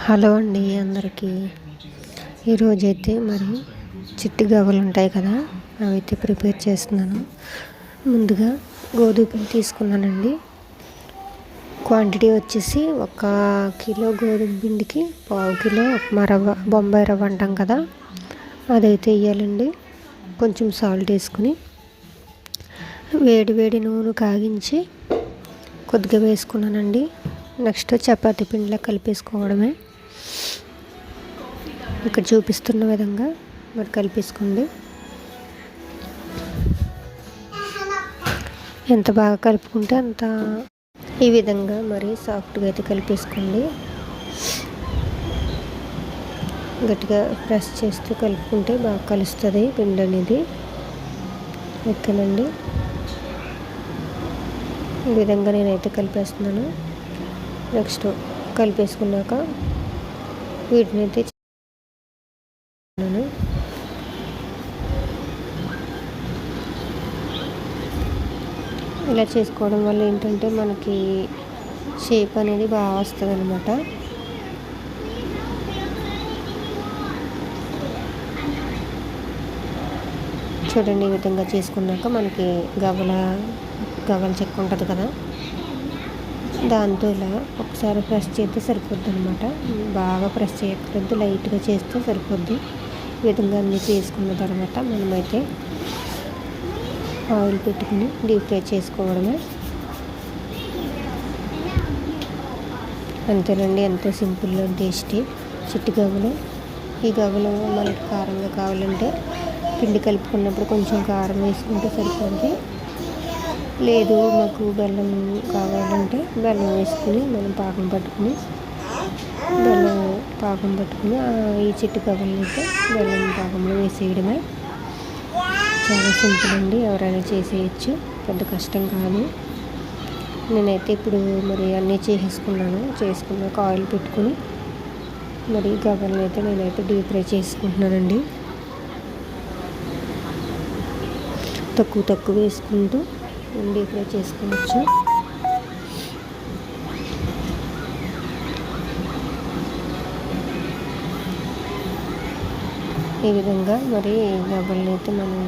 Hello అండి అందరికీ. ఈరోజైతే మరి చిట్టి గవ్వలు ఉంటాయి కదా, అవైతే ప్రిపేర్ చేస్తున్నాను. ముందుగా గోధుమ పిండి తీసుకున్నానండి. క్వాంటిటీ వచ్చేసి 1 కిలో గోధుమ పిండికి 1/2 కిలో ఉప్మా రవ్వ, బొంబాయి రవ్వ అంటాం కదా, అదైతే వేయాలండి. కొంచెం సాల్ట్ వేసుకుని వేడి వేడి నూనె కాగించి కొద్దిగా వేసుకున్నానండి. నెక్స్ట్ చపాతీ పిండిలా కలిపేసుకోవడమే. ఇక్కడ చూపిస్తున్న విధంగా మరి కలిపేసుకోండి. ఎంత బాగా కలుపుకుంటే అంత ఈ విధంగా మరి సాఫ్ట్గా అయితే కలిపేసుకోండి. గట్టిగా ప్రెస్ చేస్తూ కలుపుకుంటే బాగా కలుస్తుంది పిండి అనేది. ఓకేనండి, ఈ విధంగా నేనైతే కలిపేస్తున్నాను. నెక్స్ట్ కలిపేసుకున్నాక వీటిని అయితే ఇలా చేసుకోవడం వల్ల ఏంటంటే మనకి షేప్ అనేది బాగా వస్తుంది అన్నమాట. చూడండి, ఈ విధంగా చేసుకున్నాక మనకి గవ్వల చెక్క ఉంటుంది కదా, దాంతో ఇలా ఒకసారి ప్రెస్ చేస్తే సరిపోద్ది అనమాట. బాగా ప్రెస్ చేయకూడదు, లైట్గా చేస్తే సరిపోద్ది. ఈ విధంగా అన్నీ చేసుకున్న తర్వాత మనమైతే ఆయిల్ పెట్టుకుని డీప్ ఫ్రై చేసుకోవడమే. అంతేనండి, ఎంతో సింపుల్ అండ్ టేస్టీ చిట్టి గవ్వలు. ఈ గవ్వలు మనకి కారంగా కావాలంటే పిండి కలుపుకున్నప్పుడు కొంచెం కారం వేసుకుంటే సరిపోద్ది. లేదు మాకు బెల్లం కావాలంటే బెల్లం వేసుకుని మనం పాకం పట్టుకుని ఈ చిట్టి గవ్వలను అయితే బెల్లం పాకంలో వేసేయడమే. చాలా సింపుల్ అండి, ఎవరైనా చేసేయచ్చు, పెద్ద కష్టం కాదు. నేనైతే ఇప్పుడు మరి అన్నీ చేసుకున్నాక ఆయిల్ పెట్టుకుని మరి గవ్వలను అయితే నేనైతే డీప్ ఫ్రై చేసుకుంటున్నానండి. తక్కువ వేసుకుంటూ డీప్ ఫ్రై చేసుకోవచ్చు. ఈ విధంగా మరి గవ్వలను అయితే మనం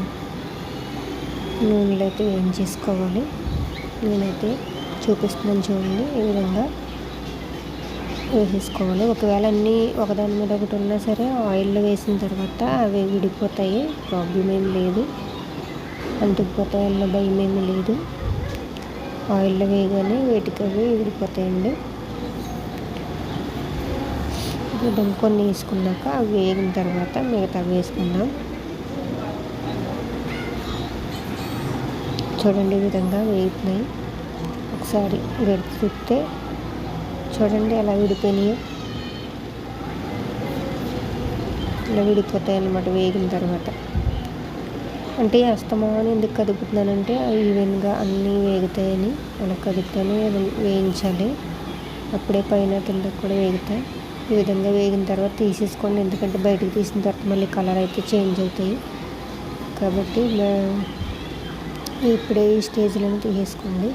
నూనెలో అయితే వేయించేసుకోవాలి. నేనైతే చూపిస్తున్నాను చూడండి, ఈ విధంగా వేసేసుకోవాలి. ఒకవేళ అన్నీ ఒకదాని మీద ఒకటి ఉన్నా సరే ఆయిల్లో వేసిన తర్వాత అవి విడిపోతాయి, ప్రాబ్లం ఏం లేదు. అంటుకుపోతాయి అన్న భయం ఏమీ లేదు. ఆయిల్లో వేయగానే వేటికి అవి విడిపోతాయండి. కొన్ని వేసుకున్నాక అవి వేగిన తర్వాత మిగతా వేసుకుందాం. చూడండి, ఈ విధంగా వేగుతున్నాయి. ఒకసారి గడిపి తిప్పితే చూడండి ఎలా విడిపోయినాయో. ఇలా విడిపోతాయి అన్నమాట వేగిన తర్వాత. అంటే అస్తమానం ఎందుకు కదుపుతున్నానంటే ఈవెన్గా అన్నీ వేగుతాయని అలా కదుపుతానే వేయించాలి. అప్పుడే పైన కింద కూడా వేగుతాయి. ఈ విధంగా వేగిన తర్వాత తీసేసుకోండి, ఎందుకంటే బయటకు తీసిన తర్వాత మళ్ళీ కలర్ అయితే చేంజ్ అవుతాయి. కాబట్టి ఇప్పుడే ఈ స్టేజ్లను తీసేసుకోండి.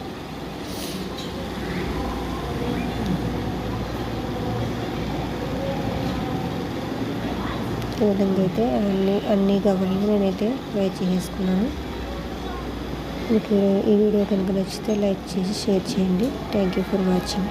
ఈ విధంగా అయితే అన్ని గవ్వలను నేనైతే ఫ్రై చేసుకున్నాను. మీకు ఈ వీడియో కనుక నచ్చితే లైక్ చేసి షేర్ చేయండి. Thank you for watching.